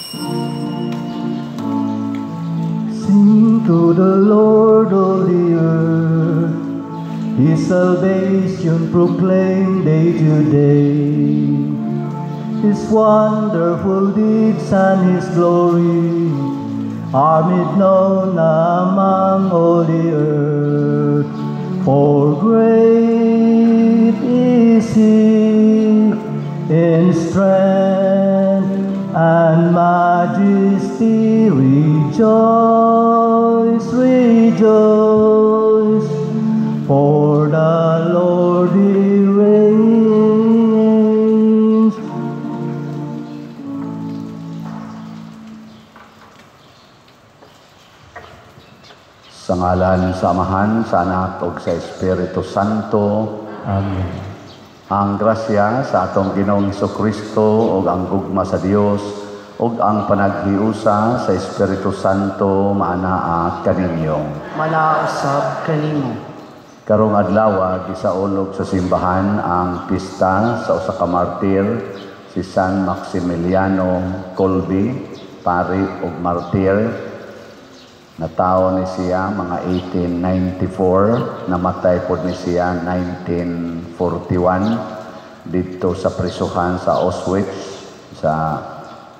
Sing to the Lord of the earth, His salvation proclaim day to day. His wonderful deeds and His glory are made known among all the earth. For great is He in strength and majesty. Rejoice, rejoice, for the Lord He reigns. Sa ngalan sa Amahan, sa Anak, ug sa Espiritu Santo. Amen. Ang grasya sa atong Ginoong Hesukristo ug ang gugma sa Dios ug ang panaghiusa sa Espiritu Santo maanaa kaninyo. Manausab kanimo. Karong adlaw gisaulog sa simbahan ang pista sa usa ka martir, si San Maximiliano Kolbe, pari ug martir. Natawo ni siya mga 1894, namatay po ni siya 1941 dito sa prisuhan sa Auschwitz sa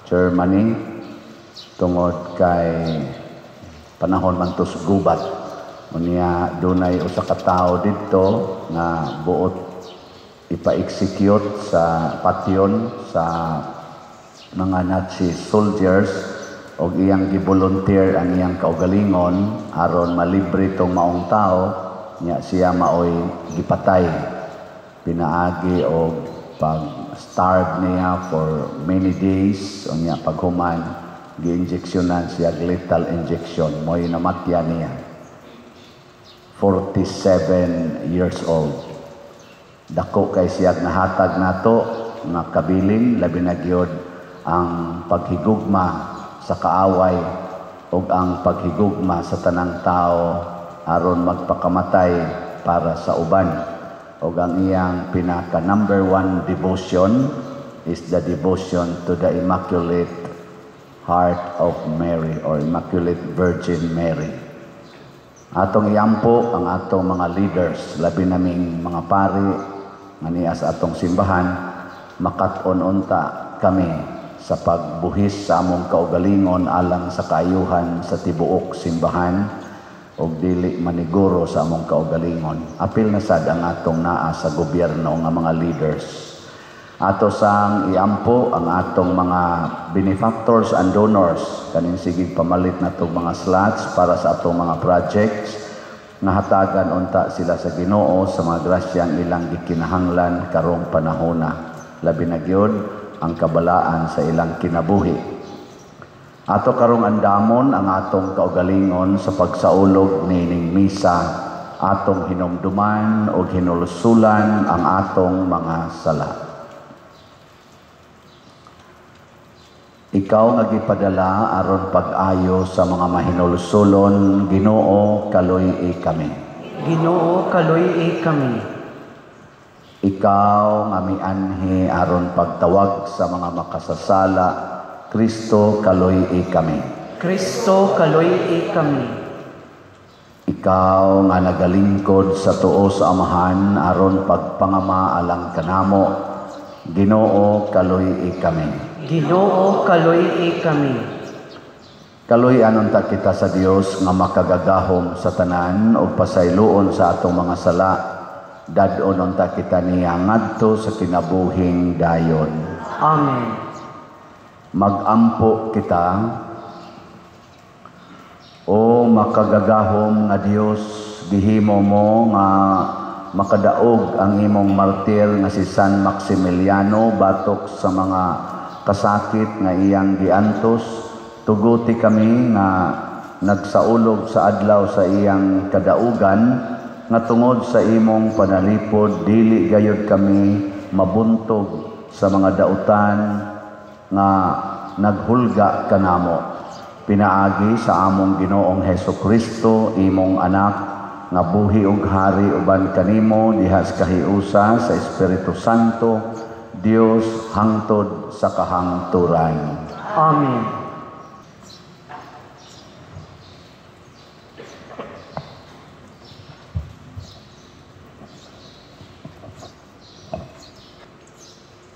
Germany tungod kay panahon man tos gubat. Unya dunay usa ka tawo dito nga buot ipa-execute sa patyon sa mga Nazi soldiers og iyang gi-volunteer ang iyang kaugalingon aron malibre tong maong tao, nya siya maoy gipatay. Pinaagi og pag-starve niya for many days, o nya paghuman gi-injeksyonan siya lethal injection, mo'y namatya niya. 47 years old. Dako kay siya nahatag nato nga kabilin, labi na gyud ang paghigugma sa kaaway ug ang paghigugma sa tanang tao aron magpakamatay para sa uban. Ug ang iyang pinaka number 1 devotion is the devotion to the Immaculate Heart of Mary or Immaculate Virgin Mary. Atong iyampo ang atong mga leaders, labi naming mga pari nga niya sa atong simbahan, makat-on unta kami sa pagbuhis sa among kaugalingon alang sa kaayuhan sa tibuok simbahan ug dili maniguro sa among kaugalingon. Apil na sad ang atong naa sa gobyerno nga mga leaders. Ato sang iampo ang atong mga benefactors and donors kaning sigig pamalit natong mga slots para sa atong mga projects nga hatagan unta sila sa Ginoo sa mga grasyang ilang gikinahanglan karong panahona. Labi na gyud ang kabalaan sa ilang kinabuhi. Ato karong andamon ang atong kaugalingon sa pagsaulog nining misa, atong hinumduman o hinulusulan ang atong mga sala. Ikaw nga gipadala aron pag-ayo sa mga mahinulusulon, Ginoo kaloy kami. Ginoo kaloy kami. Ikaw nga mianhi aron pagtawag sa mga makasasala, Kristo kaloy kami. Kristo kaloy kami. Ikaw nga nagalingkod sa tuo sa Amahan aron pagpangama alang kanamo, Ginoo kaloy kami. Ginoo kaloy kami. Kaloy anon ta kita sa Dios nga makagagahom sa tanan ug pasayloon sa atong mga sala. Dadon unta kita niya ngadto sa kinabuhing dayon. Amen. Magampo kita, o makagagahom nga Dios, gihimo mo nga makadaog ang imong martir nga si San Maximiliano batok sa mga kasakit nga iyang giantos. Tuguti kami nga nagsaulog sa adlaw sa iyang kadaugan, nga tungod sa imong panalipod dili gayud kami mabuntog sa mga dautan nga naghulga kanamo. Pinaagi sa among Ginoong Hesukristo, imong anak nga buhi ug hari uban kanimo diha sa kahiusa sa Espiritu Santo, Dios hangtod sa kahangturan. Amen.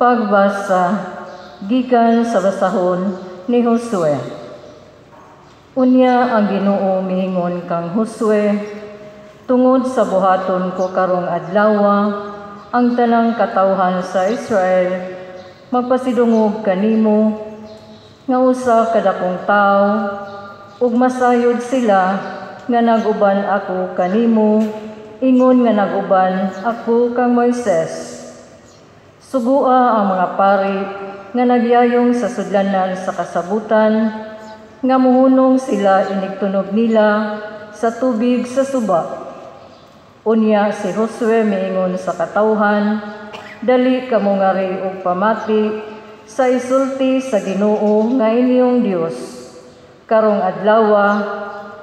Pagbasa gikan sa basahon ni Josue. Unya ang Ginoo miingon kang Josue, tungod sa buhaton ko karong adlaw, ang tanang katawhan sa Israel magpasidungog kanimo nga usa ka dakong tawo ug masayod sila nga naguban ako kanimo, ingon nga naguban ako kang Moises. Sugua ang mga pari nga nagyayong sa sudlanan sa kasabutan, nga muhunong sila inigtunog nila sa tubig sa suba. Unya si Josue miingon sa katawhan, dali kamo ngari og pamati sa isulti sa Ginoo nga inyong Dios. Karong adlaw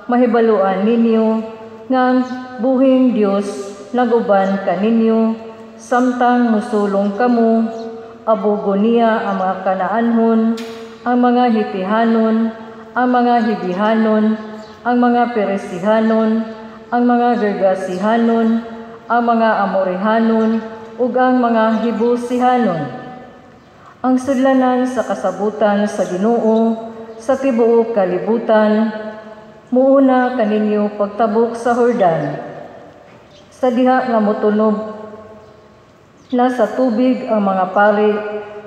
mahibaluan ninyo nga ang buhing Dios naguban kaninyo, samtang musulong kamo, abugo niya ang mga Kanaanhon, ang mga Hitihanon, ang mga Hibihanon, ang mga Peresihanon, ang mga Gergasihanon, ang mga Amorihanon, ug ang mga Hibusihanon. Ang sudlanan sa kasabutan sa Ginoo sa tibuok kalibutan, muuna kaninyo pagtabok sa Jordan. Sa diha nga motunog nasa tubig ang mga pari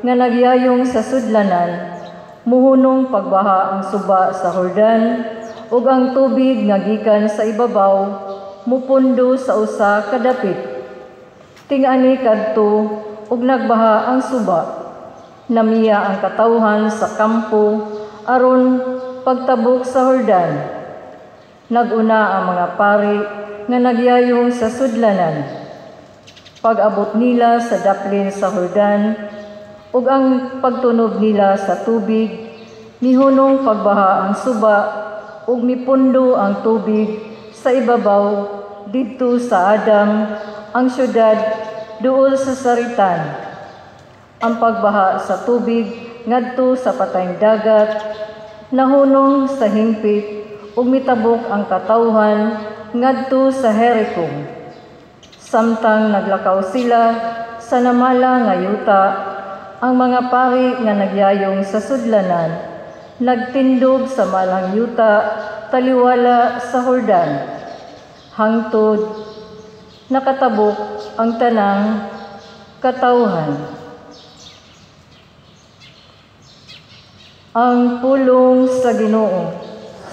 nga nagyayong sa sudlanan, muhunong pagbaha ang suba sa Jordan, ug ang tubig nga gikan sa ibabaw mupundo sa usa ka dapit. Ting-ani kadto ug nagbaha ang suba. Namiya ang katawhan sa kampo aron pagtabok sa Jordan. Naguna ang mga pari nga nagyayong sa sudlanan. Pag-abot nila sa daplin sa Jordan, ug ang pagtunog nila sa tubig, mihunong pagbaha ang suba, ug mipundo ang tubig sa ibabaw didto sa Adam, ang syudad duol sa saritan. Ang pagbaha sa tubig ngadto sa patayng dagat, nahunong sa hingpit, ug mitabok ang katawhan ngadto sa Jericho. Samtang naglakaw sila sa namala nga yuta, ang mga pari nga nagyayong sa sudlanan, nagtindog sa malang yuta taliwala sa Jordan. Hangtod nakatabok ang tanang katawhan. Ang pulong sa Ginoo.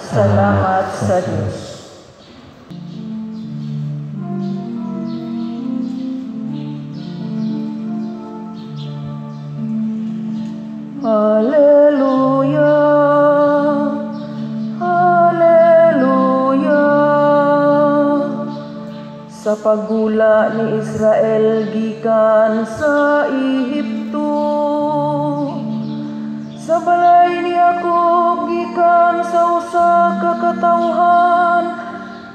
Salamat sa Diyos. Haleluya, haleluya. Sa paggula ni Israel gikan sa Ehipto, sa balay ni Jacob gikan sa usa ka katawhan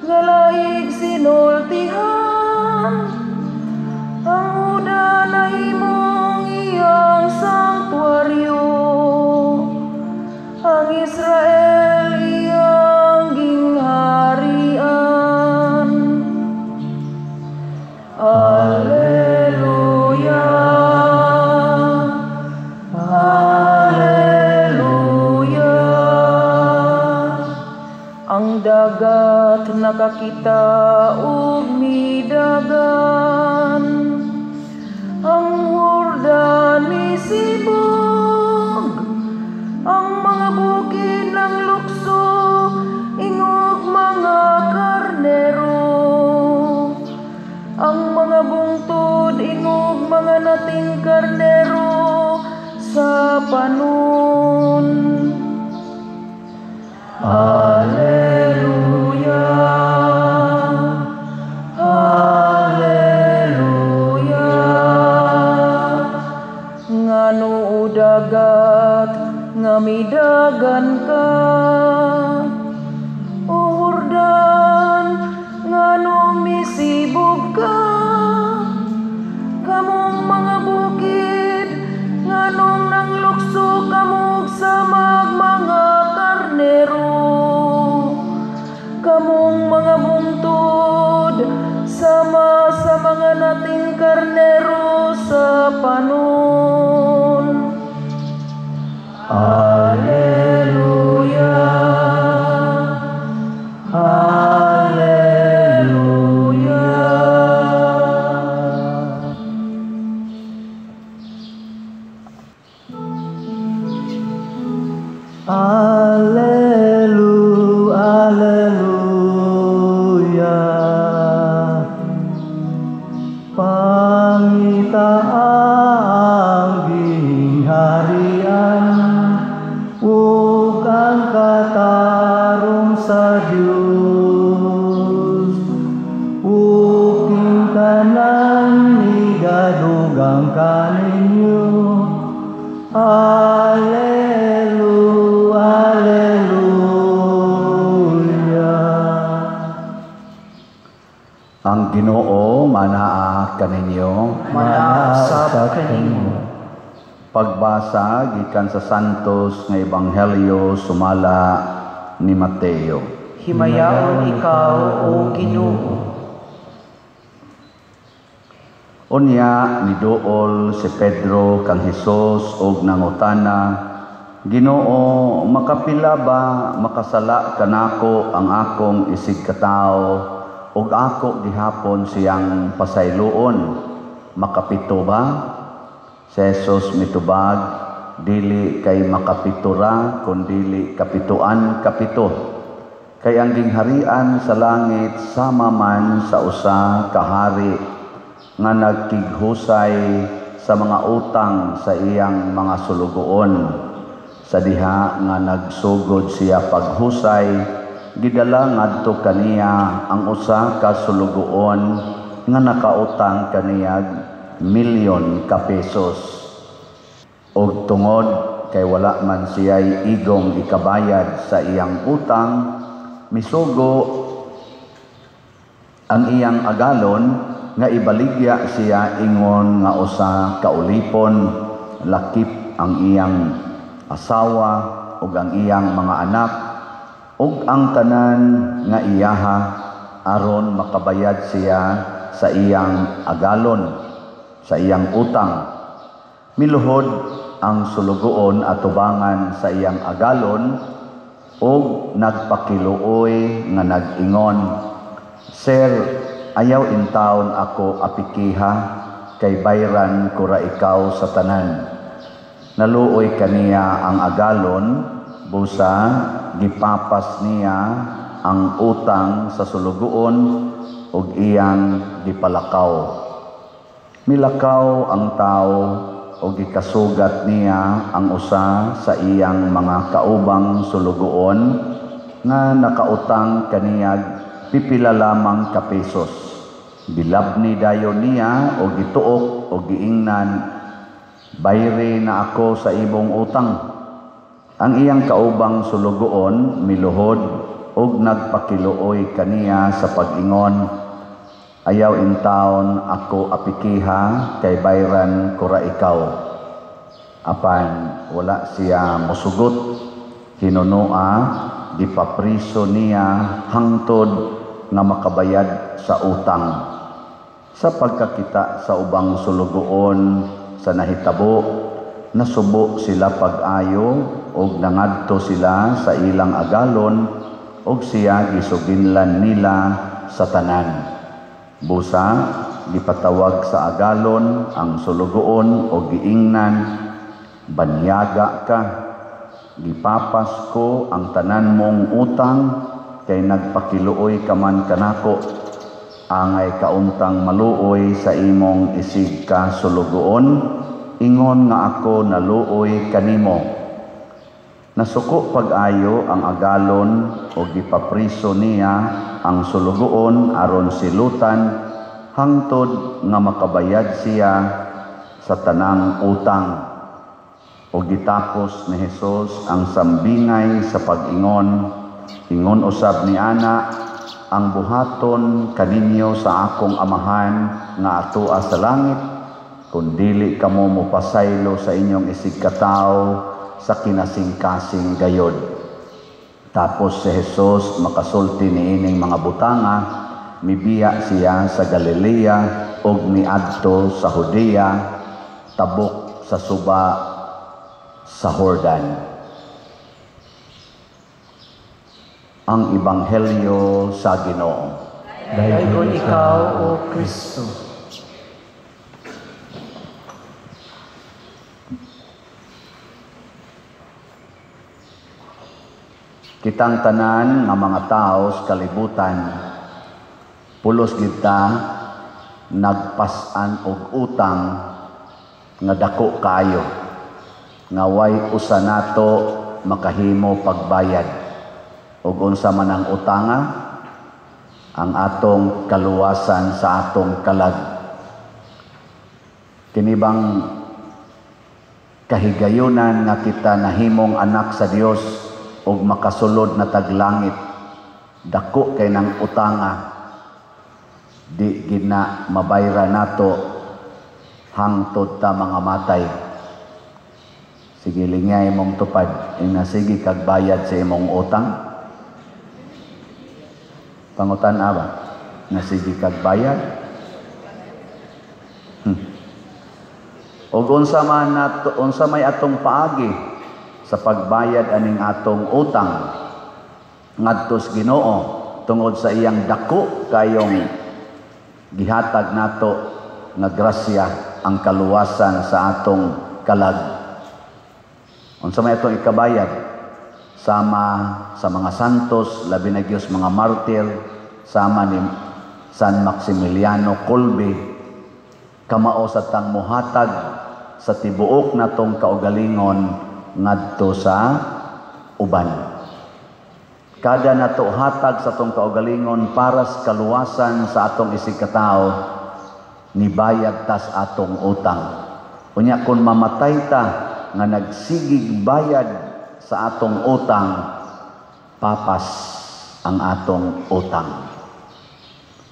nga laig sinultihan. Ang Huda nahimong iyang sanktuaryo, ang Israel iyang gingharian. Alleluia, Alleluia. Ang dagat nakakita ug midagan, ang Jordan misibog, ang mga bukid ng lukso ingog mga karnero, ang mga bungtod ingog mga nating karnero sa panon. Alleluia, Alleluia. Ngano o dagat nga midagan ka, o Jordan ngano misibog ka, kamong mga bukid nganong nang lukso kamog sa mga karnero, kamong mga bungtod sama sa mga nating karnero sa panon. Alleluia. Pangita ang gingharian, ug ang katarong sa Dios. Ug tanan ni gadugang kaninyo. Alleluia. Ang Ginoo manaa kaninyo. Manaasap kanimo. Pagbasa gikan sa Santos nga Ebanghelyo sumala ni Mateo. Himayaon ikaw, O Ginoo. Unya niduol si Pedro kang Hesus og nangutana, Ginoo, makapila ba makasala kanako ang akong isig katao ug ako gihapon siyang pasayloon? Makapito ba? Si Jesus mitubag, dili kay makapitura kundili kapituan kapito. Kay ang gingharian sa langit sama man sa usa ka hari nga nagtighusay sa mga utang sa iyang mga sulugoon. Sa diha nga nagsugod siya paghusay, gidala ngadto kaniya ang usa ka sulugoon nga nakautang kaniyag milyon ka pesos. Og tungod kay wala man siya'y igong ikabayad sa iyang utang, misugo ang iyang agalon nga ibaligya siya ingon nga usa ka ulipon, lakip ang iyang asawa ug ang iyang mga anak ug ang tanan nga iyaha aron makabayad siya sa iyang agalon, sa iyang utang. Miluhod ang sulugoon atubangan sa iyang agalon ug nagpakiluoy nga nag-ingon, Sir, ayaw intawon ako apikiha, kay bayran ko ra ikaw sa tanan. Naluoy kaniya ang agalon, busa gipapas niya ang utang sa sulugoon ug iyang gipalakaw. Milakaw ang tao ug gikasugat niya ang usa sa iyang mga kaubang sulugoon nga nakautang kaniyag pipila lamang ka pesos. Bilabni dayon niya o gituok o giingnan, bayre na ako sa imong utang. Ang iyang kaubang sulugoon miluhod ug nagpakiluoy kaniya sa pag-ingon, ayaw intawon ako apikiha, kay bayran ko ra ikaw. Apan wala siya mosugot, hinunua, gipapriso niya hangtod nga makabayad sa utang. Sa pagkakita sa ubang sulugoon sa nahitabo, nasubo sila pag-ayo ug nangadto sila sa ilang agalon ug siya gisuginlan nila sa tanan. Busa gipatawag sa agalon ang sulugoon o giingnan, banyaga ka, gipapas ko ang tanan mong utang, kay nagpakiluoy ka man kanako. Angay kauntang maluoy sa imong isig ka sulugoon, ingon nga ako naluoy kanimo. Nasuko pag-ayo ang agalon o gipapriso niya ang sulugoon aron silutan hangtod nga makabayad siya sa tanang utang. O gitapos ni Hesus ang sambingay sa pag-ingon, ingon usab ni ana, ang buhaton kaninyo sa akong amahan nga atoa sa langit, kung dili kamo mopasaylo sa inyong isig katao sa kinasing-kasing gayod. Tapos si Hesus makasulti niining mga butanga, mibiya siya sa Galilea ug miadto sa Judea, tabok sa suba sa Jordan. Ang Ebanghelyo sa Ginoo. Dayon ikaw, O Kristo. kitang tanan nga mga tao sa kalibutan, pulos kita nagpasan og utang nga dako kayo, nga way usa nato makahimo pagbayad. Ug unsa man ang utanga, ang atong kaluwasan sa atong kalag. Kinibang kahigayunan nga kita nahimong anak sa Dios ug makasulod na taglangit, dako kay nang utanga, di gina mabayra nato hangtod ta mga matay. Sige lingay mong tupad, sige kag bayad sa imong utang. Pangutan ba? Sige kag bayad. Ug unsa may atong paagi sa pagbayad aning atong utang ngadto sa Ginoo tungod sa iyang dako kayong gihatag nato nga grasya, ang kaluwasan sa atong kalag. Unsa may atong ikabayad sama sa mga santos, labi na Dios mga martir, sama ni San Maximiliano Kolbe, kamao sa tang mohatag sa tibuok natong kaugalingon ngadto sa uban. Kada nato hatag sa atong kaugalingon para sa kaluwasan sa atong isig katao, nibayad tas atong utang. Unya kung mamatay ta nga nagsigig bayad sa atong utang, papas ang atong utang.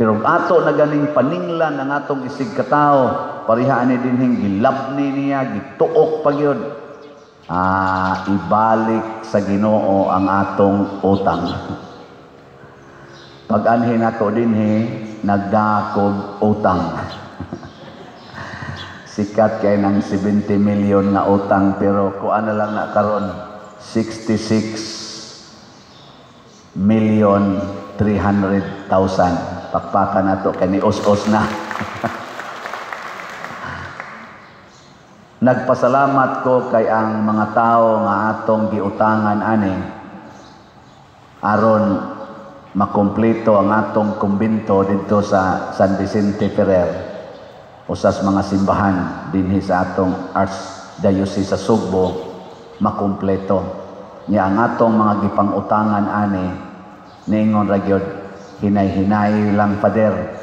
Pero ato na ganing paninglan ang atong isig katao, parihaan ni dinhing gilabni niya, gituok pagyod. Ibalik sa Ginoo ang atong utang. Pag-anhin nato dinhi, nagdakog utang. Sikat kay ng 70 million nga utang, pero kuan na lang na karon 66 million 300,000. Pakpakan nato kani os-os na. Nagpasalamat ko kay ang mga tao nga atong giutangan ani aron makumpleto ang atong kumbento dito sa San Vicente Ferrer, usas mga simbahan dinhi sa atong Archdiocese sa Sugbo, makumpleto niya ang atong mga gipang-utangan ani. Ningon ra gyud, hinay-hinay lang pader,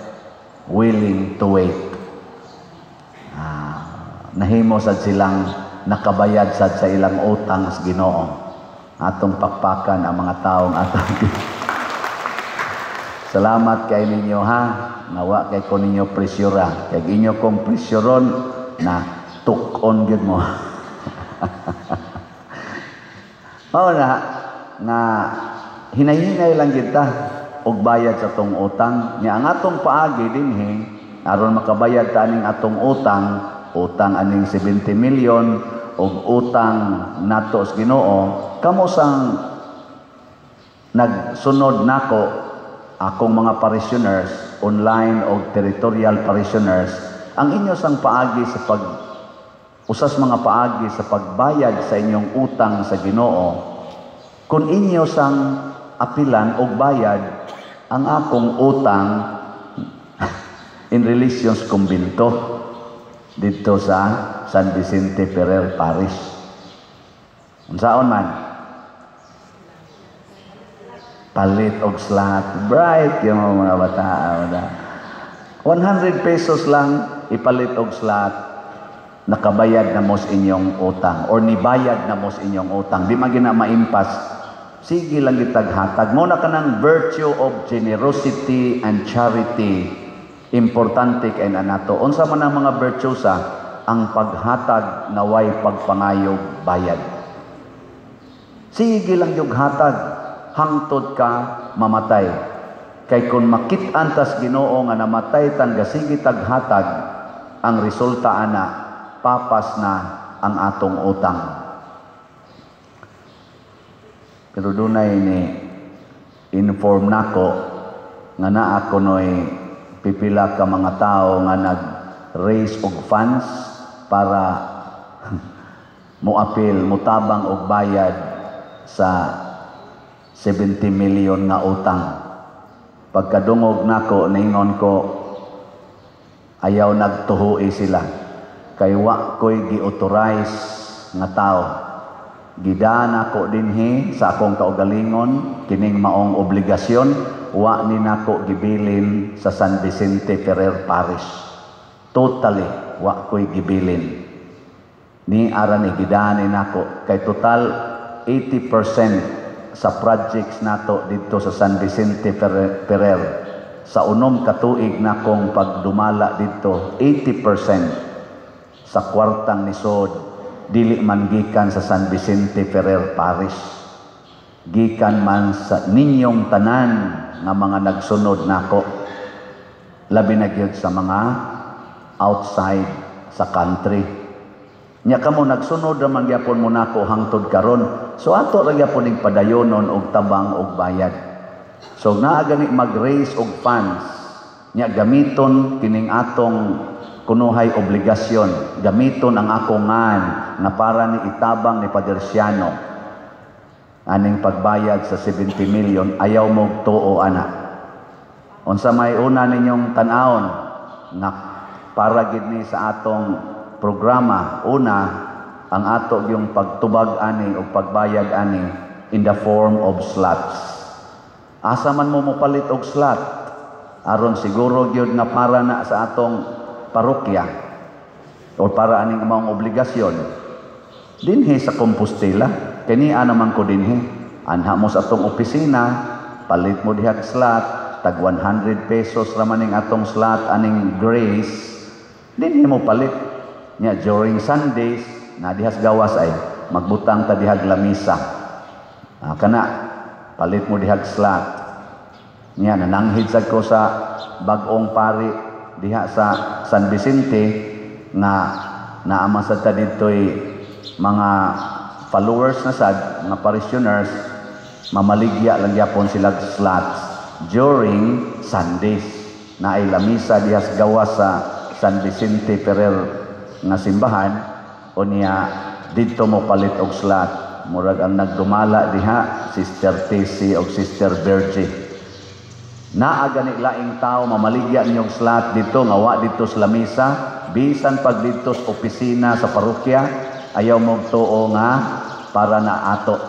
willing to wait. Nahimo sad silang nakabayad sad sa ilang utang sa Ginoo. Atong pakpakan ang mga taong atong salamat kay ninyo ha. Nawa kay ko ninyo presyura. Kay inyo kong presyoron na tukon gyud mo. Mao na nga hinay-hinay lang kita og bayad sa atong utang. Nya ang atong paagi dinhi aron makabayad ta aning atong utang aning 70 million og utang nato sa Ginoo, kamo sang nagsunod nako akong mga parishioners, online o territorial parishioners, ang inyo sang paagi sa usas mga paagi sa pagbayad sa inyong utang sa Ginoo, kung inyo sang apilan og bayad ang akong utang in relations kumbento dito sa San Vicente Ferrer Parish. Unsaon man? Palit og slot. Bright yung mga bata. 100 pesos lang ipalit og slot, nakabayad na mo sa inyong utang or nibayad na mo sa inyong utang. Di magina maimpas. Sige lang itaghatag. Muna ka ng virtue of generosity and charity. Importante kay nato. Unsa man ang mga virtues ang paghatag na way pagpangayog bayad. Sige lang yung hatag hangtod ka mamatay. Kay kung makit-an tas Ginoo nga namatay tan gasigi taghatag, ang resulta ana papas na ang atong utang. Pero dunay ni inform nako nga naa kunoy pipila ka mga tao nga nag-raise og funds para muapil, mutabang og bayad sa 70 million nga utang. Pagkadungog nako, ningon ko, ayaw nagtuhui sila. Kay wa ko'y gi-authorize nga tao. Gidana ko dinhi sa akong kaugalingon, kining maong obligasyon, wa ni nako gibilin sa San Vicente Ferrer Parish. Totally, wa ko'y gibilin. Ni ara ni gidani nako, kay total 80% sa projects nato dito sa San Vicente Ferrer. Sa unom katuig na kong pagdumala dito, 80% sa kwartang nisod, dili man gikan sa San Vicente Ferrer Parish. Gikan man sa ninyong tanan nga mga nagsunod nako. Labi na gyud sa mga outside sa country. Nya kamo nagsunod naman gyapon mo nako hangtod karon. So ato ra gyapon ning padayonon og tabang og bayad. So naa gani mag-raise og funds. Nya gamiton kining atong kunuhay obligasyon, gamiton ang akong ngan na para ni itabang ni Padre Siano aning pagbayad sa 70 million. Ayaw mo tuo ana. Unsa may una ninyong tan-awon na para gid ni sa atong programa, una ang ato yung pagtubag ani o pagbayad ani in the form of slots. Asa man mo mopalit og slot aron siguro gyud na para na sa atong parokya o para aning maong obligasyon dinhi sa Compostela. Kani naman ko dinhi anha mo sa atong opisina, palit mo diha slot, tag 100 pesos ra maning atong slot aning Grace, dinhi mo palit. Nya during Sundays na dihas gawas ay magbutang ta dihag lamisa. Kana palit mo dihag slot. Nya nananghid sad ko sa bag-ong pari diha sa San Vicente na naama sad ta ditoy mga followers na sad, mga parishioners, mamaligya lang gyapon sila slots during Sundays. Na ay lamisa dihas gawas sa San Vicente Ferrer nga simbahan o niya dito mo palit og slot. Murag ang nagdumala diha Sister Tessy og Sister Virgie. Naa gani laing tao mamaligya ninyong slot dito nga wa dito sa lamisa, bisan pag dito sa opisina sa parokya, ayaw mo tuo nga para na ato.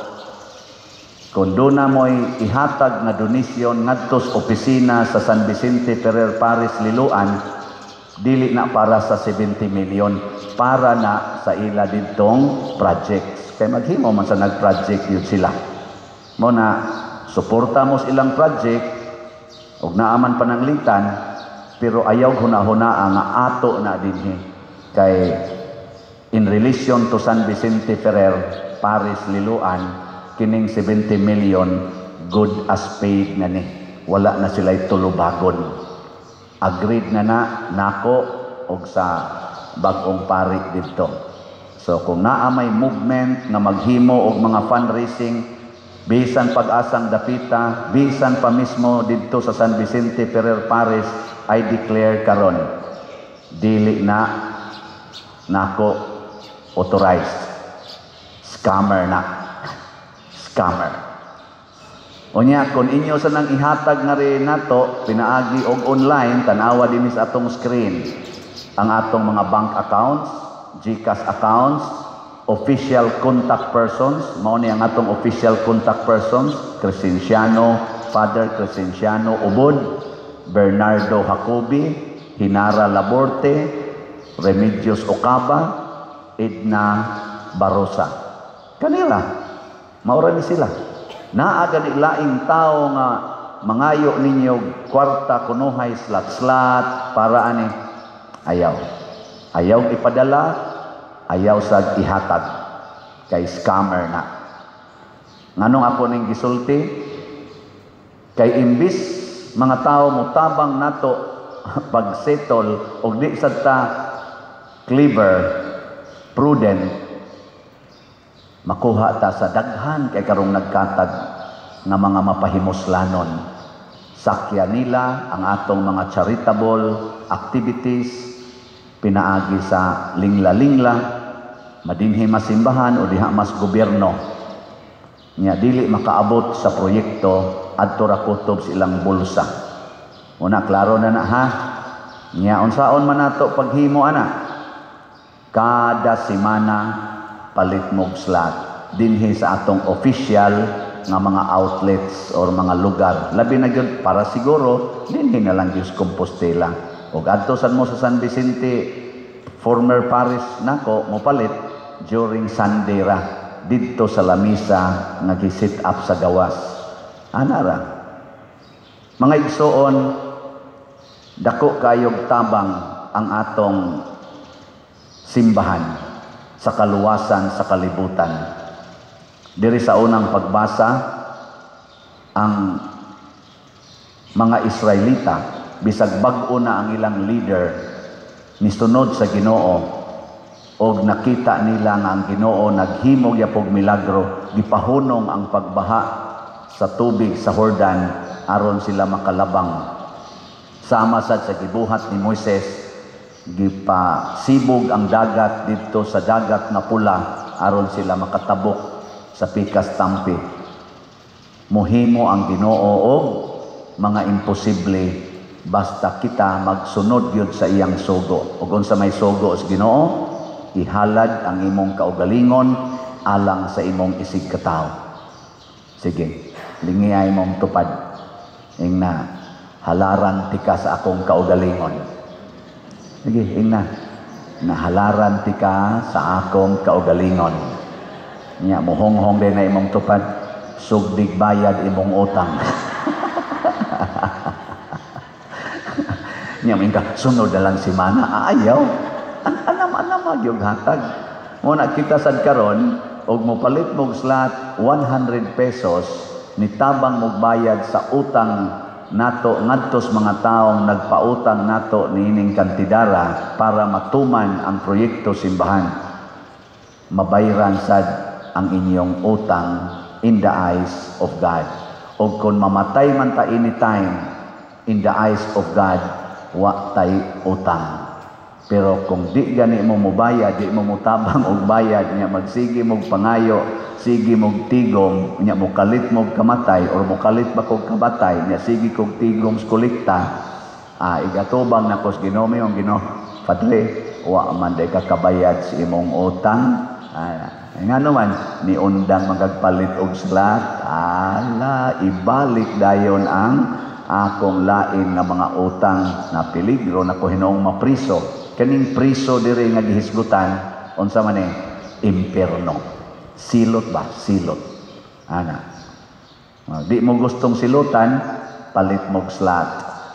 Kung doon na mo'y ihatag na donisyon ngadto sa opisina sa San Vicente Ferrer Parish Liloan, dili na para sa 70 million, para na sa ila ditong projects. Kaya maghimo man sa nag-project yun sila. Mo na, suporta mo sa ilang project, og naaman pananglitan, pero ayaw huna-huna nga ato na dinhi. Kay in relation to San Vicente Ferrer Parish Liloan, kining 70 million, good as paid na ni. Wala na sila'y tulubagon. Agreed na nako og sa bag-ong pari dito. So kung naa may movement nga maghimo og mga fundraising, bisan pag-asang dapita, bisan pa mismo dito sa San Vicente Ferrer Parish, I declare karon dili na nako authorized. Scammer na. Scammer. Unya, kung inyo sa nang ihatag nga rin nato, pinaagi og online, tanawa din sa atong screen, ang atong mga bank accounts, GCash accounts, official contact persons, mao ni ang atong official contact persons, Crescenciano, Father Crescenciano Ubod, Bernardo Jacobi, Hinara Laborte, Remedios Ocaba, Edna Barosa. Kanila, maura ni sila. Naa gani laing tao nga mangayo ninyo kwarta kunuhay slat-slat para ani ayaw ipadala, ayaw sa ihatag kay scammer na. Nganong ako ning gisulti kay imbis mga tao mutabang nato pag-settle og di sad ta clever, prudent, makuha ta sa daghan kay karong nagkatag nga mga mapahimuslanon. Sakya nila ang atong mga charitable activities, pinaagi sa lingla-lingla, madinhi masimbahan o diha mas gobyerno. Nya dili makaabot sa proyekto adto ra kutob sa ilang bulsa. Una klaro na ha. Nya unsaon man nato paghimo ana? Kada semana palit mog slot dinhi sa atong official nga mga outlets or mga lugar. Labi na gyud para siguro dinhi na lang gyud Compostela. Og adto sad mo sa San Vicente former parish nako mo palit during Sunday ra didto sa lamisa nga gi-sit up sa gawas. Ana ra. Mga igsoon, dako kayog tabang ang atong simbahan sa kaluwasan sa kalibutan. Diri sa unang pagbasa, ang mga Israelita, bisag bag-o na ang ilang leader, nisunod sa Ginoo, og nakita nila nga ang Ginoo naghimo gyapog milagro, gipahunong ang pagbaha sa tubig sa Jordan aron sila makalabang. Sama sad sa gibuhat ni Moises, gipasibog ang dagat dito sa dagat na pula aron sila makatabok sa pikas tampi. Muhimo ang Ginoo og mga imposible basta kita magsunod gyud sa iyang sugo. Ug unsa may sugo sa Ginoo, ihalad ang imong kaugalingon alang sa imong isig katawo. Sige, lingiyay mong tupad. Ingna, halaran tika sa akong kaugalingon. Sige, ingna, nahalaran tika sa akong kaugalingon. Nya, muhonghong din na imong tupad, sugdig bayad imong utang. Nya, mingka, sunod na lang si Mana, ayaw. Anam yung hatag. Muna kita sad karon og mopalit mog slot 100 pesos nitabang mog bayad sa utang nato ngadtos mga taong nagpautang nato niining kantidara para matuman ang proyekto simbahan. Mabayran sad ang inyong utang in the eyes of God. Og kung mamatay man ta anytime in the eyes of God, wa tay utang. Pero kung di gani mo mubayad, di mo mutabang og bayad, nya magsige mog pangayo, sige mog tigom, nya mukalit mog kamatay or mukalit ba kog kabatay, nya sige kog tigom sa kolekta, igatubang na kos Ginoo ang Ginoo, Padre, wa man day ka kabayad sa imong utang. Nga naman, ni undang magagpalit og slot, ibalik dayon ang akong lain nga mga utang na peligro na ko hinoong mapriso. Kaning priso diri nga gihisgutan unsa man impierno. Silot ba? Silot. Ana. Di mo gustong silutan, palit mo slot.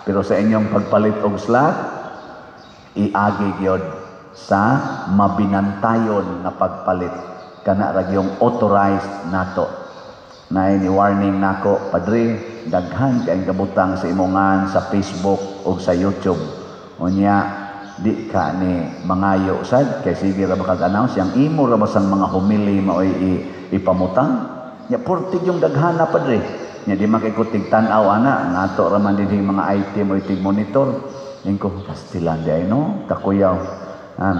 Pero sa inyong pagpalit og slot, iagi gyud sa mabinantayon na pagpalit. Kana ra gyung authorized nato. Nay ni warning nako, Padre, daghan kay kabutang sa imongan sa Facebook o sa YouTube. Unya di ka ni mangayo sad kay sige ra makag-announce yang imo ra basang mga humili maoy ipamutang nya portig yung daghana Padre nya di makikutig tan-aw ana nato ra man dinhi mga item o itig monitor ingko pastilan di ay no kakuyaw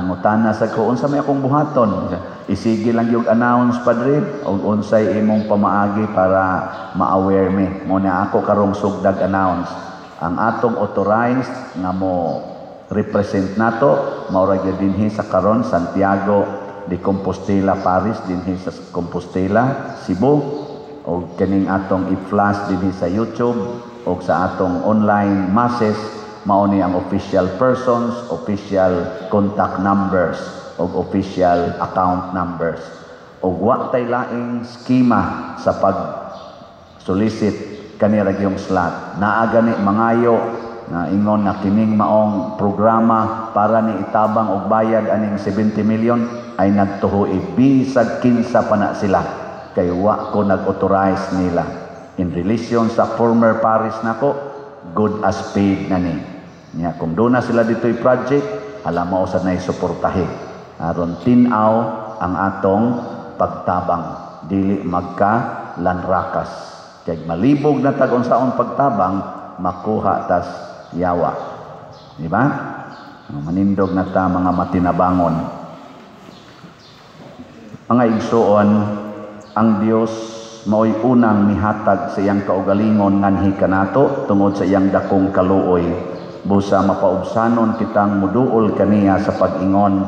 mutana sa ko unsa may akong buhaton isige lang yung announce Padre og unsay imong pamaagi para ma-aware me mo na ako karong sugdag announce ang atong authorized nga mo represent nato maura gyud dinhi sa karon Santiago de Compostela Parish dinhi sa Compostela Cebu o kaning atong i-flash dinhi sa YouTube o sa atong online masses mao ni ang official persons, official contact numbers o official account numbers o wa tay laing skema sa pag solicit kanira gyung slot naa gani mangayo na ingon na kining maong programa para ni itabang og bayad aning 70 million ay nagtuhoy bisag kinsa pa na sila kay wa ko nag-authorize nila in relation sa former parish nako good as paid na ni nya kung doon na sila dito'y project alam mo sa nay suportahe aron tinaw ang atong pagtabang dili magka lanrakas kay malibog na tag unsaon pagtabang makuha tas yawa. Di ba? Manindog na ta mga matinabangon. Mga igsuon, ang Dios mao'y unang mihatag sa iyang kaugalingon nganhi kanato tungod sa iyang dakong kaluoy. Busa mapaubsanon kitang muduol kaniya sa pag-ingon,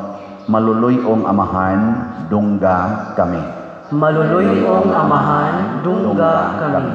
maluluyong Amahan, dungga kami. Maluluyong Amahan, dungga kami.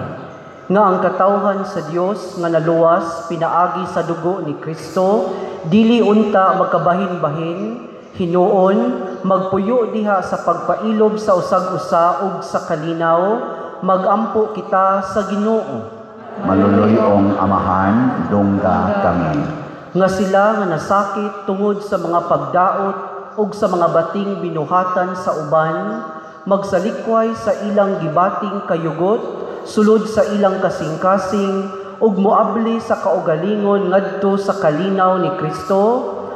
Nga ang katawhan sa Dios nga naluwas pinaagi sa dugo ni Kristo, dili unta magkabahin-bahin, hinuon magpuyo diha sa pagpailob sa usag-usa ug sa kalinaw, magampo kita sa Ginoo. Maluluyong Amahan, dungga kami. Nga sila nga nasakit tungod sa mga pagdaot ug sa mga bating binuhatan sa uban, magsalikway sa ilang gibating kayugot, sulod sa ilang kasing-kasing, ug moabli sa kaugalingon ngadto sa kalinaw ni Kristo,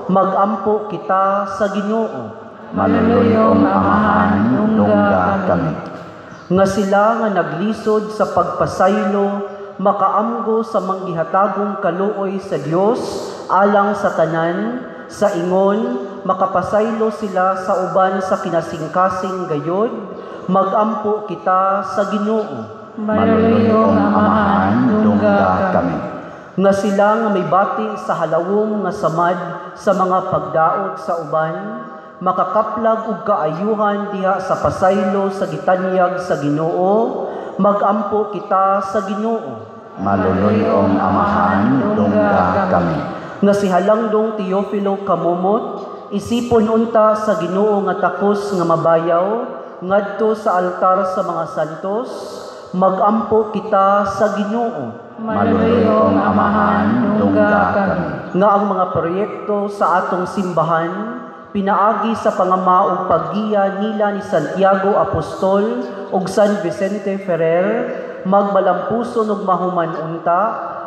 magampo kita sa Ginoo. Maluluyong Amahan, dungga kami. Nga sila nga naglisod sa pagpasaylo, makaamgo sa manggihatagong kaluoy sa Dios, alang sa tanan, sa ingon, makapasaylo sila sa uban sa kinasingkasing gayod, magampo kita sa Ginoo. Maluluyong Amahan, dungga kami. Nga sila nga may bati sa halawong nga samad sa mga pagdaot sa uban, makakaplag ug kaayuhan diha sa pasaylo sa gitanyag sa Ginoo, magampo kita sa Ginoo. Maluluyong Amahan, dungga kami. Nga si Halangdong Teofilo Kamumot, isipon unta sa Ginoo nga takos nga mabayaw, ngadto sa altar sa mga santos, magampo kita sa Ginoo. Maluluyong Amahan, dungga kami. Nga ang mga proyekto sa atong simbahan, pinaagi sa pangama ug paggiya nila ni Santiago Apostol ug San Vicente Ferrer, magmalampuson ug mahuman unta,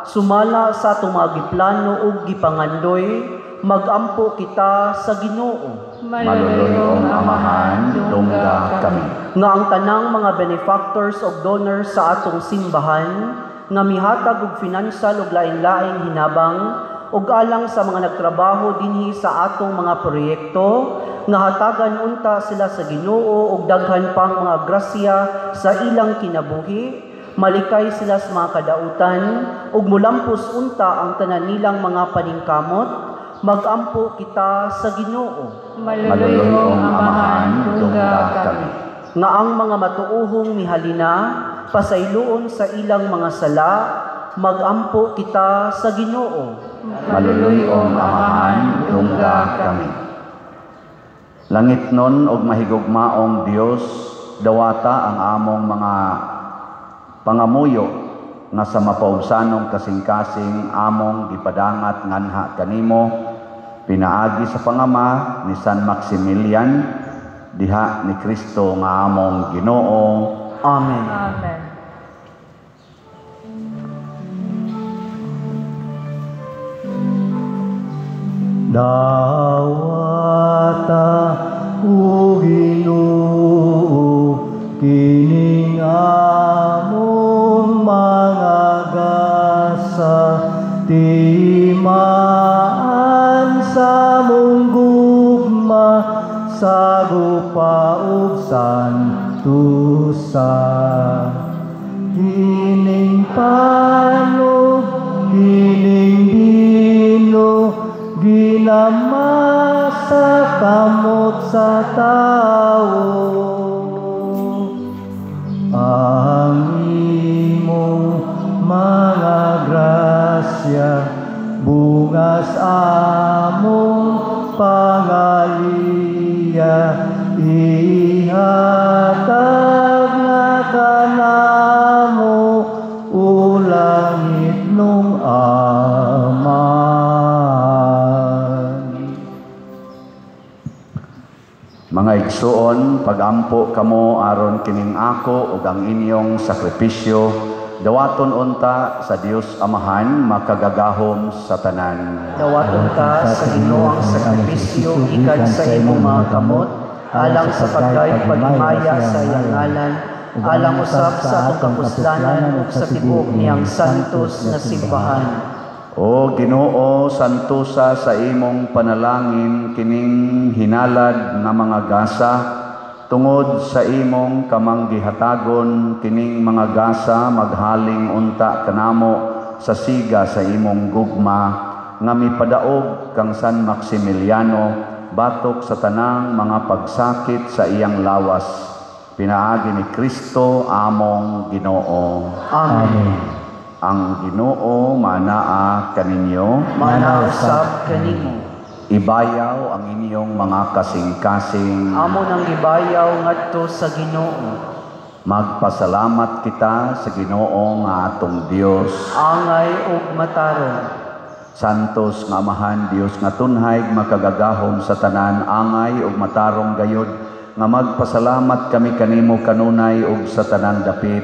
sumala sa atong mga giplano ug gipangandoy, magampo kita sa Ginoo. Maluluyong Amahan, dungga kami. Nga ang tanang mga benefactors ug donors sa atong simbahan, nga mihatag og financial ug lain-laing hinabang, ug alang sa mga nagtrabaho dinhi sa atong mga proyekto, nga hatagan unta sila sa Ginoo ug daghan pang mga grasya sa ilang kinabuhi, malikay sila sa mga kadautan, ug mulampos unta ang tanan nilang mga paningkamot, magampo kita sa Ginoo. Maluluyong Amahan, dungga kami. Nga ang mga matuohong mihalina, pasayloon sa ilang mga sala, magampo kita sa Ginoo. Maluluyong Amahan, dungga kami. Langit nun og mahigugmaong Dios, dawata ang among mga pangamuyo nga sa mapaubsanong kasing-kasing among gipadangat nganha kanimo, pinaagi sa pangama ni San Maximilian, diha ni Kristo nga among Ginoo. Amen. Amen. Dawata o Ginoo, kining among mga gasa, timaan sa mong gugma, sagupa ug santusa. Kining panog, kining dino, ginamasa kamot sa tao. Ang imong mga grasya, bungas among pangaliya, ihatag na kanamo ulangit nung Mga igsuon, pagampo kamo aron kining ako ug ang inyong sakripisyo, dawaton unta sa Dios Amahan makagagahom sa tanan. Dawaton ka sa Ginoo ang sakripisyo ikad sa imong mga kamot, alang sa pagdayeg paghimaya sa iyang ngalan, alang usab sa atong kapuslanan ug sa tibuok niyang santos na simbahan. O Ginoo, santusa sa imong panalangin kining hinalad nga mga gasa, Tungod sa imong kamanggihatagon kining mga gasa maghaling unta kanamo sa siga sa imong gugma nga mipadaog kang San Maximiliano batok sa tanang mga pagsakit sa iyang lawas. Pinaagi ni Kristo among Ginoo. Amen. Ang Ginoo manaa kaninyo, Manausap kanimo. ibayaw ang inyong mga kasing-kasing. Amo nang gibayaw ngadto sa Ginoo. Magpasalamat kita sa Ginoo nga atong Dios. Angay ug mataron. Santos nga Amahan Dios nga tunhay makagagahom sa tanan, angay ug matarong gayod nga magpasalamat kami kanimo kanunay ug sa tanan dapit.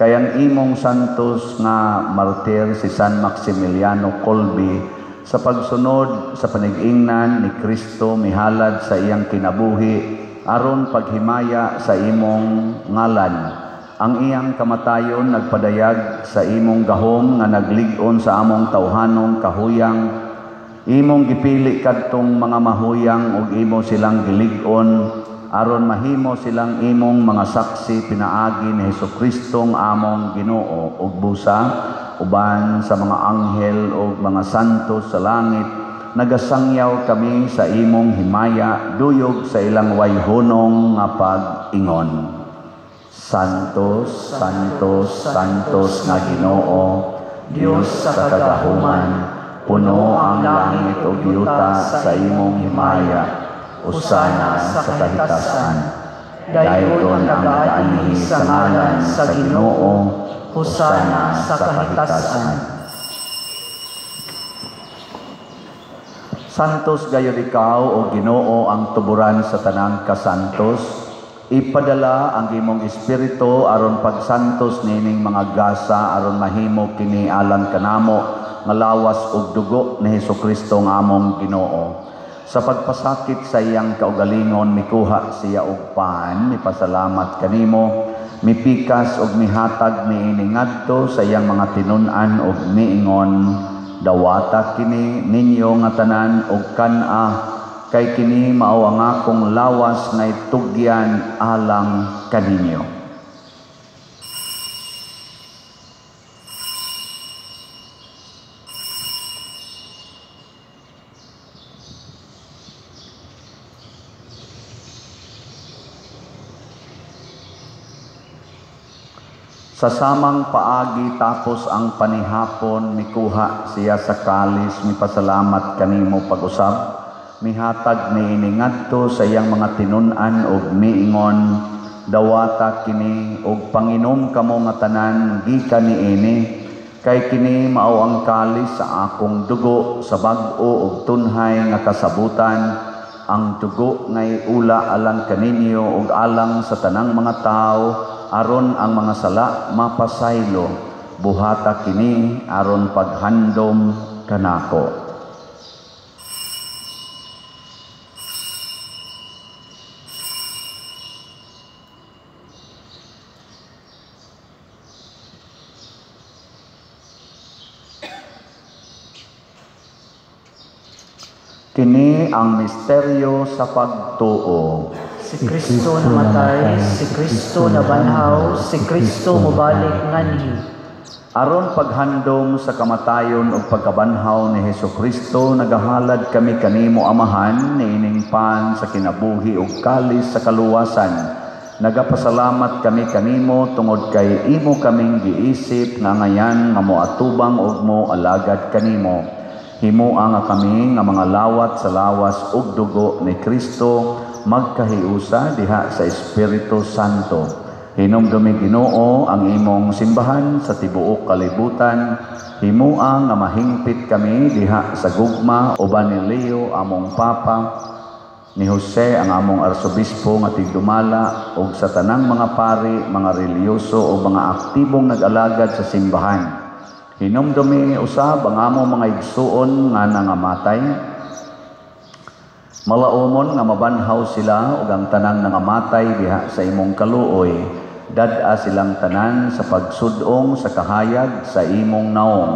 Kayang imong santos nga martir si San Maximiliano Kolbe sa pagsunod sa panig-ingnan ni Kristo mihalad sa iyang kinabuhi aron paghimaya sa imong ngalan. Ang iyang kamatayon nagpadayag sa imong gahom nga naglig-on sa among tawhanong kahuyang. Imong gipili kadtong mga mahuyang ug imo silang gilig-on aron mahimo silang imong mga saksi pinaagi ni Hesukristo among Ginoo ug busa uban sa mga anghel o mga santos sa langit, nagasangyaw kami sa imong himaya, duyog sa ilang wayhunong nga pag-ingon. Santos, Santos, Santos nga Ginoo, Dios sa kagahuman, puno ang langit o yuta sa imong himaya, usana sa kahitasan. Dayon ang nagaanhi sa ngalan sa Ginoo, Hosana sa kahitasan. Santos gayud ikaw o Ginoo ang tuburan sa tanang kasantos. Ipadala ang imong espiritu aron pagsantos nining mga gasa aron mahimo kini alang kanamo nga lawas ug dugo ni Hesukristo nga among Ginoo. Sa pagpasakit sa iyang kaugalingon mikuha siya og paan, mipasalamat kanimo. Mipikas og mihatag niini ngadto sa iyang mga tinun-an og miingon, dawata kini ninyo nga tanan og kan-a, kay kini mao ang akong lawas nga itugyan alang kaninyo. Sa samang paagi tapos ang panihapon, mikuha siya sa kalis, mipasalamat kanimo pag-usab, mihatag niini ngadto sa iyang mga tinun-an og miingon, dawata kini og panginom kamo nga tanan gikan niini, kay kini mao ang kalis sa akong dugo sa bag-o ug tunhay nga kasabutan, ang dugo ngay ula alang kaninyo ug alang sa tanang mga tao, aron ang mga sala mapasaylo, buhata kini aron paghandom kanako. Kini ang misteryo sa pagtuo. Si Kristo namatay, si Kristo nabanhaw, si Kristo mobalik nganhi. Aron paghandom sa kamatayon ug pagkabanhaw ni Hesukristo, nagahalad kami kanimo Amahan niining pan sa kinabuhi ug kalis sa kaluwasan. Nagapasalamat kami kanimo tungod kay imo kaming giisip nga ngayan nga moatubang ug mo alagad kanimo. Himuang nga kami nga mga lawat sa lawas ug dugo ni Kristo magkahiusa diha sa Espiritu Santo. Hinumdumi Ginoo ang imong simbahan sa tibuok kalibutan. Himuang nga mahingpit kami diha sa gugma uban ni Leo among Papa, ni Jose ang among Arsobispo nga tigdumala ug sa tanang mga pari, mga reliyoso o mga aktibong nag-alagad sa simbahan. Hinumdumi usab ang among mga igsuon nga nangamatay. Malaumon nga mabanhaw sila ug ang tanan nangamatay diha sa imong kaluoy. Dad-a silang tanan sa pagsudong sa kahayag sa imong naong.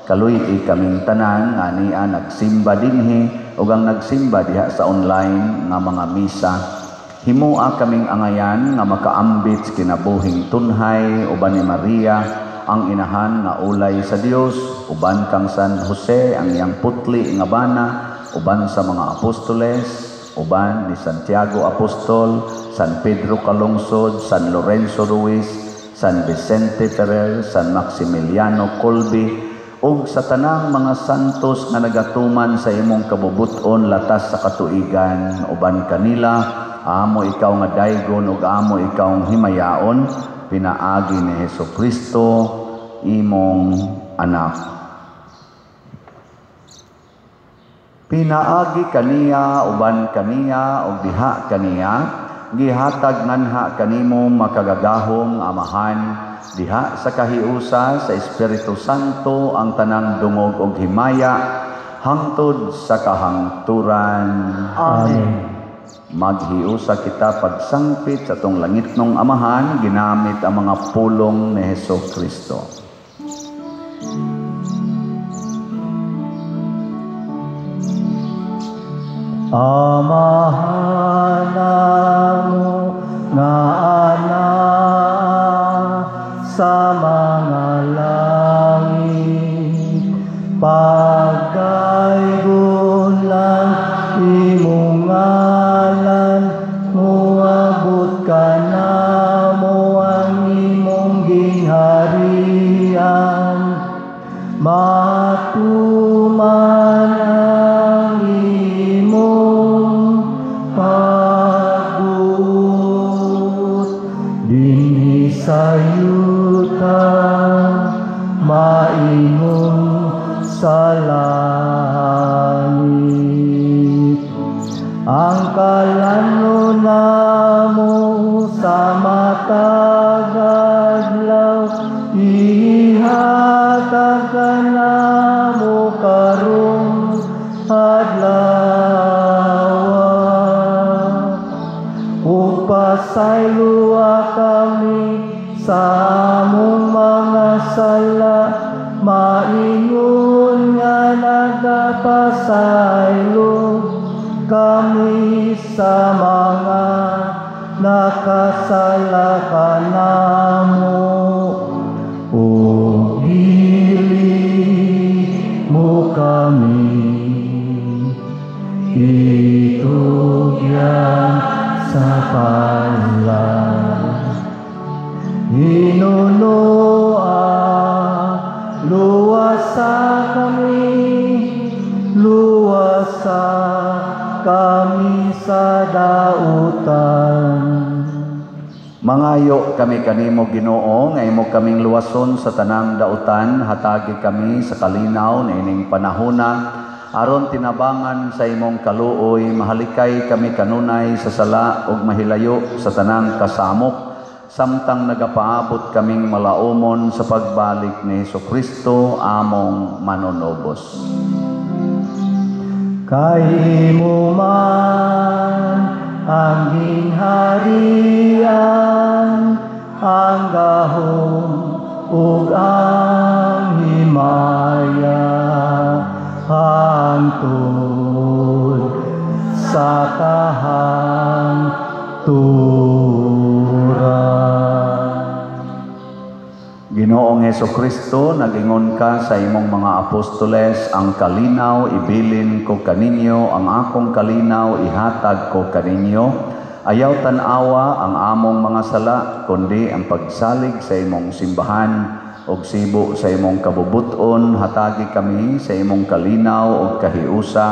Kaluy kaming tanan nga niya nagsimba dinhi ug ang nagsimba diha sa online nga mga misa. Himua kaming angayan nga makaambit sa kinabuhing tunhay uban ni Maria ang inahan nga ulay sa Dios, uban kang San Jose ang iyang putli nga bana, uban sa mga apostoles, uban ni Santiago Apostol, San Pedro Calungsod, San Lorenzo Ruiz, San Vicente Ferrer, San Maximiliano Colby, ug sa tanang mga santos nga nagatuman sa imong kabubuton latas sa katuigan, uban kanila amo ikaw nga daygon ug amo ikaw himayaon, pinaagi ni Hesukristo imong anak. Pinaagi kaniya uban kaniya ug diha kaniya, gihatag nganha kanimo makagagahong amahan, diha sa kahiusa sa Espiritu Santo ang tanang dungog ug himaya hangtod sa kahangturan. Amen. Maghiusa kita pagsangpit sa tong langitnong amahan ginamit ang mga pulong ni Hesukristo. Amahan mo nga anak sa mga langit, pagdaygon lang imong ngalan, muabot ka na mo ang imong ginharian, matuman ang imong pagbuot, dinhi sa yuta maingon sa langit. Ang kalano namo sa matag adlaw, ihatag ka namo karong adlaw. Upasayloa kami sa among mga sala, maingon nga nagapasaylo kami sa mga nakasala kanamo. O dili mo kami itugyan sa pala, hinunoa luwasa kami, luwasa kami sa dautan. Mangayo kami kanimo Ginoo nga imo kaming luwason sa tanang dautan, hatagi kami sa kalinaw na ining panahona aron tinabangan sa imong kaluoy, mahalikay kami kanunay sa sala ug mahilayo sa tanang kasamok, samtang nagapaabot kaming malaumon sa pagbalik ni Hesukristo among manunobos. Kay imo man ang ginharian, ang gahom ug ang himaya, hangtod sa kahangturan. Ginoong Hesukristo, nagingon ka sa imong mga apostoles, ang kalinaw ibilin ko kaninyo, ang akong kalinaw ihatag ko kaninyo. Ayaw tanawa ang among mga sala, kundi ang pagsalig sa imong simbahan og sibo sa imong kabubuton, hatagi kami sa imong kalinaw ug kahiusa,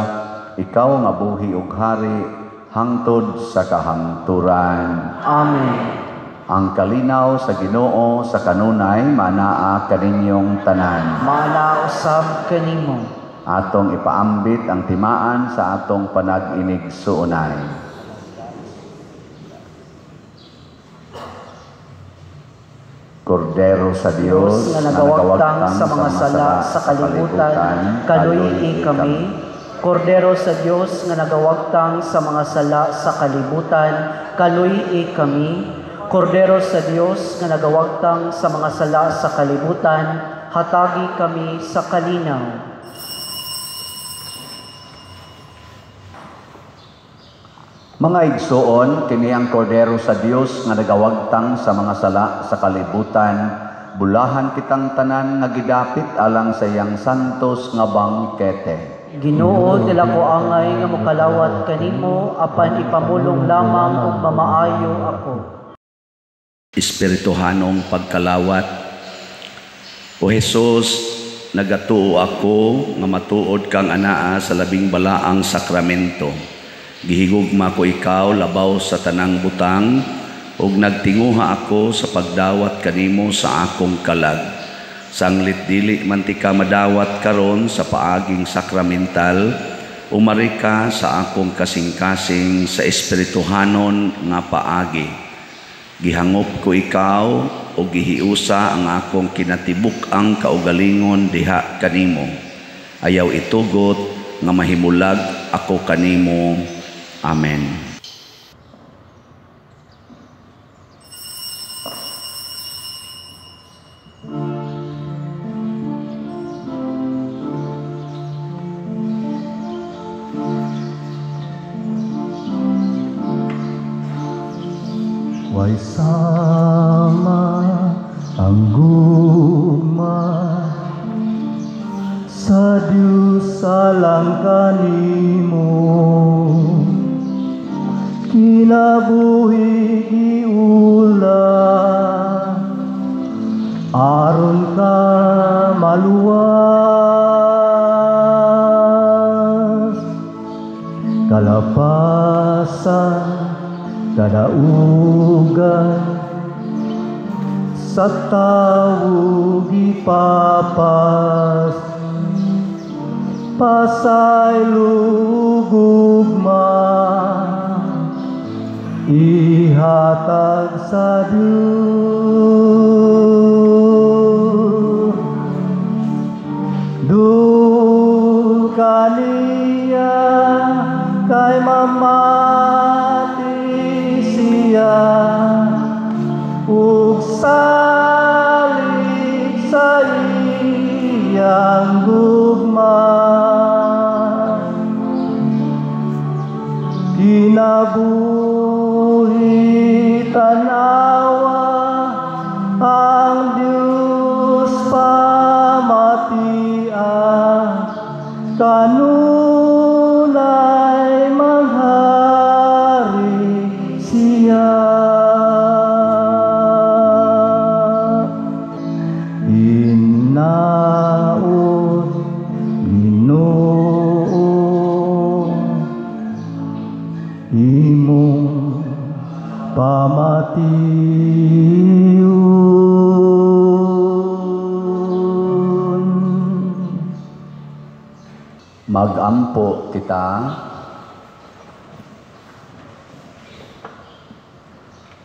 ikaw nga buhi ug hari hangtod sa kahangturan. Amen. Ang kalinaw sa Ginoo sa kanunay manaa kaninyong tanan. Malausab kanimo. Atong ipaambit ang timaan sa atong panag-inig suunay. Kordero sa Dios nga nagawagtang sa mga sala sa kalibutan, kaluyi kami. Kordero sa Dios nga nagawagtang sa mga sala sa kalibutan, kaluyi kami. Kordero sa Dios nga nagawagtang sa mga sala sa kalibutan, hatagi kami sa kalinaw. Mga igsoon, kini ang kordero sa Dios nga nagawagtang sa mga sala sa kalibutan. Bulahan kitang tanan nga gidapit alang sa iyang santos nga bangkete. Ginoo, dila ko angay nga mokalawat kanimo, apan ipamulong lamang og mamaayo ako. Espirituhanong pagkalawat. O Jesus, nagatuo ako nga matuod kang anaa sa labing balaang sakramento. Gihigugma ko ikaw labaw sa tanang butang, ug nagtinguha ako sa pagdawat kanimo sa akong kalag. Sanglit dili man ti ka madawat karon sa paaging sakramental, umari ka sa akong kasing-kasing sa espirituhanon nga paagi. Gihangop ko ikaw o gihiusa ang akong kinatibuk-ang kaugalingon diha kanimo. Ayaw itugot nga mahimulag ako kanimo. Amen. Way sama ang gugma sa Dios alang kanimo, kinabuhi giula aron ka maluwas, kalapasan kadaugan sa tawo gipapas, pasay lugugma ihatag sa Dios. Dul kaniya kay mamati siya, ug salig sa iyang gugma, kinabuhi tanawa ang Diyos pamatia, kanunay maghari siya. Hinaot Ginoo imong pamatiyon. Magampo kita.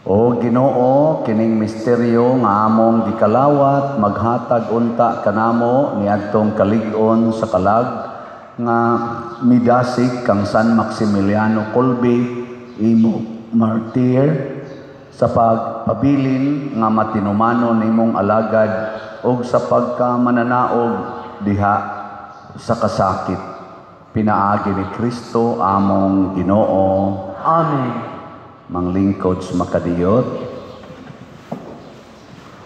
O Ginoo, kining misteryo nga among gikalawat, maghatag unta kanamo niadtong kalig-on sa kalag nga midasig kang San Maximiliano Kolbe, imo martir, sa pagpabilin nga matinumano nimong alagad ug sa pagkamananaog diha sa kasakit. Pinaagi ni Kristo among Ginoo. Amen. Manglingkod sa makadiyot.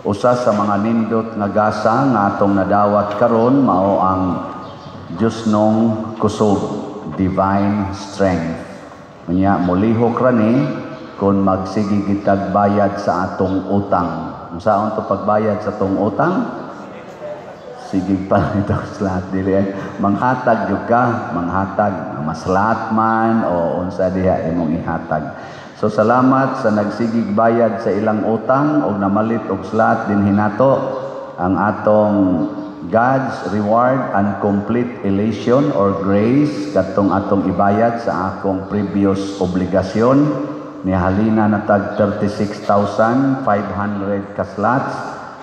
Usa sa mga nindot nga gasa nga atong nadawat karon mao ang Diyos nung kusog, divine strength. Unya mulihok rani kung magsigi kitag bayad sa atong utang. Unsaon to pagbayad sa atong utang? Sige pa ito slat dili manghatag gyud ka, manghatag maslat man o unsa diha imong ihatag. So salamat sa nagsigig bayad sa ilang utang o namalit og slat din hinato ang atong God's reward and complete elation or grace katong atong ibayad sa akong previous obligasyon ni halina na tag 36,500 ka slots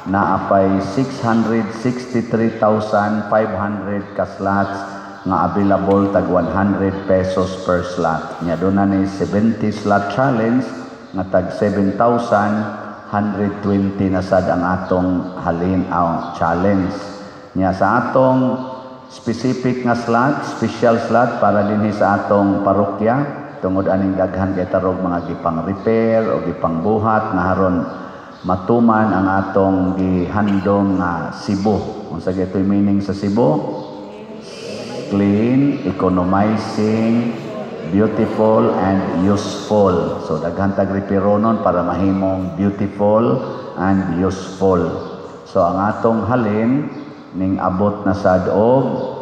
na apay 663,500 ka slots nga available tag 100 pesos per slot. Nya doon na ni 70 slot challenge nga tag 7,120 na sad ang atong halinaw challenge. Nya sa atong specific nga slot, special slot para dinhi sa atong parokya tungod aning daghan kay tarog mga gipang repair o gipang buhat nga haron matuman ang atong gihandom nga Cebu. Unsa gitoy meaning sa Cebu? Clean, economizing, beautiful, and useful. So daghan tag reperonon para mahimong beautiful and useful. So ang atong halin ning abot na sad og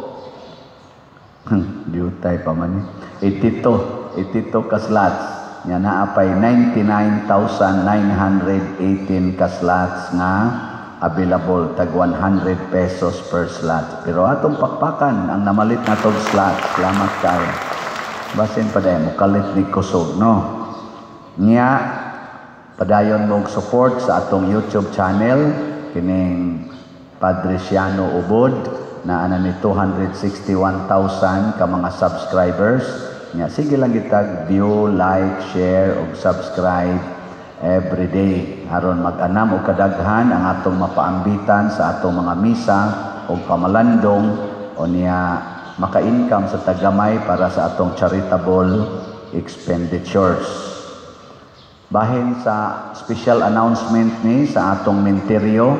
diutay pa man 82 ka slots nya naa pay 99,918 ka slots nga available tag 100 pesos per slot. Pero atong pakpakan ang namalit na tog slot. Salamat kayo. Basin pa dayon mo kalit ni kusog no. Nya padayon mo support sa atong YouTube channel kining Padre Siano Ubod na ana ni 261,000 ka mga subscribers. Nya sige lang gitag view, like, share ug subscribe every day aron mag-anam og kadaghan ang atong mapaambitan sa atong mga misa ug pamalandong o niya maka-income sa tagamay para sa atong charitable expenditures. Bahin sa special announcement ni sa atong menteryo,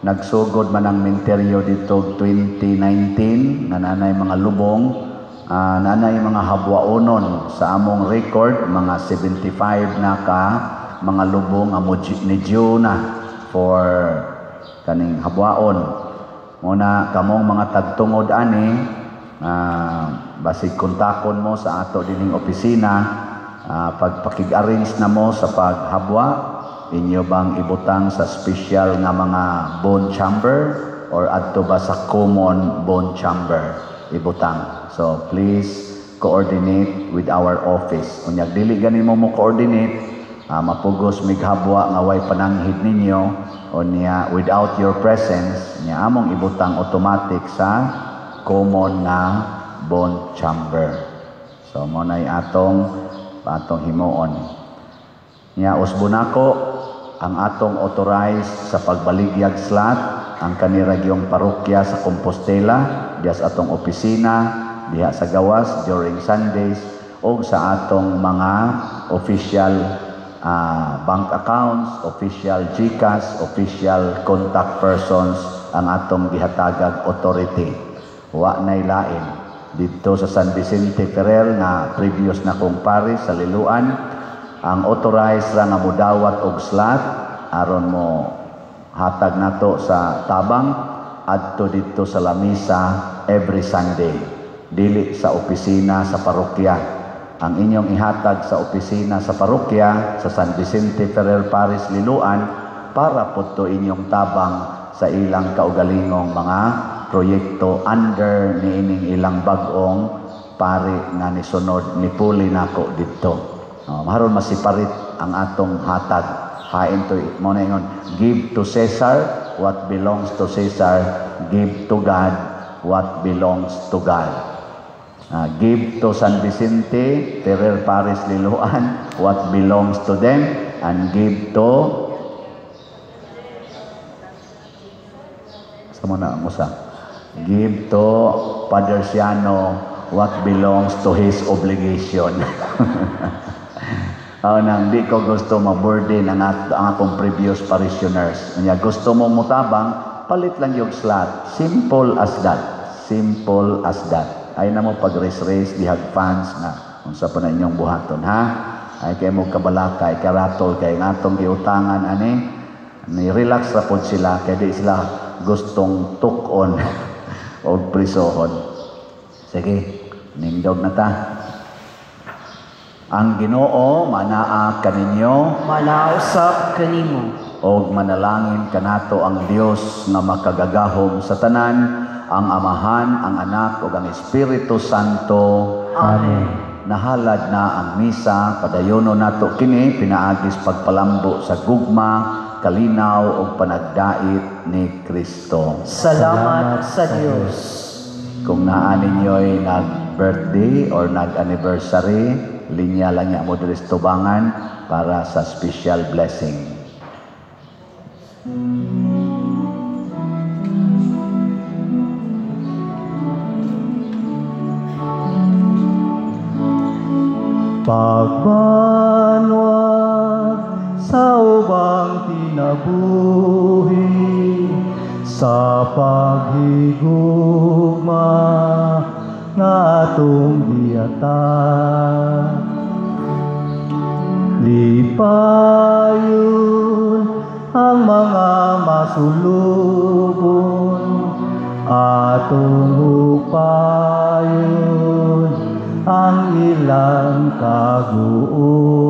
nagsugod man ang menteryo dito 2019 nga nanay mga lubong, nanay mga habwaonon sa among record mga 75 na ka mga lubong amo ni Juna for kaning habwaon. Muna kamong mga tagtungod ani basig kontakon mo sa ato dining opisina pagpakig-arrange na mo sa paghabwa. Inyo bang ibutang sa special nga mga bone chamber or adto ba sa common bone chamber ibutang? So please coordinate with our office. Unyag dili ganin mo coordinate, mapugos mighabwa nga way pananghid ninyo o niya without your presence niya among ibutang automatic sa common na bone chamber. So mo nay atong himuon. Niya usbunako ang atong authorized sa pagbaligyag slot ang kaniragyong parokya sa Compostela, diya sa atong opisina, diha sa gawas during Sundays o sa atong mga official bank accounts, official GCash, official contact persons ang atong gihatagag authority. Wa nay lain dito sa San Vicente Ferrer nga previous na kong paris sa Liloan ang authorized ra nga mudawat og slot aron mo hatag nato sa tabang adto dito sa lamisa every Sunday dili sa opisina sa parokya. Ang inyong ihatag sa opisina sa parokya sa San Vicente Ferrer Paris Liloan para pudto inyong tabang sa ilang kaugalingong mga proyekto under niining ilang bag-ong pari nga nisunod ni puli nako didto. Maharon masiparit ang atong hatag. Hain to mo na ingon, give to Caesar what belongs to Caesar, give to God what belongs to God. Give to San Vicente Ferrer Paris Liloan what belongs to them, and give to give to Padre Siano what belongs to his obligation. Nang di ko gusto maburden ang akong previous parishioners. Kanya gusto mo mutabang, palit lang yung slot. Simple as that. Simple as that. Ay na mo pag-race-race, dihag fans na. Unsa pa na inyong buhaton, ha? Ay kayo mo kabalakay, karatol, kay nga itong giutangan, ani? Ni-relax ra po sila, kaya di sila gustong tukon o prisohon. Sige, nindog na ta. Ang Ginoo manaa kaninyo, Manausap kanimo. og manalangin kanato ang Dios nga makagagahom sa tanan, ang Amahan, ang Anak ug ang Espiritu Santo. Amen. Nahalad na ang misa, padayono nato kini pinaagis pagpalambo sa gugma, kalinaw ug panagdait ni Kristo. Salamat sa Dios. Kung naa ninyo'y nag-birthday or nag-anniversary, linya lang niya mo diri sa tubangan para sa special blessing. pagbanwag sa ubang kinabuhi, sa paghigugma nga atong gihatag. Lipayon ang mga masulubon, atong upayon ang ilang kaguon.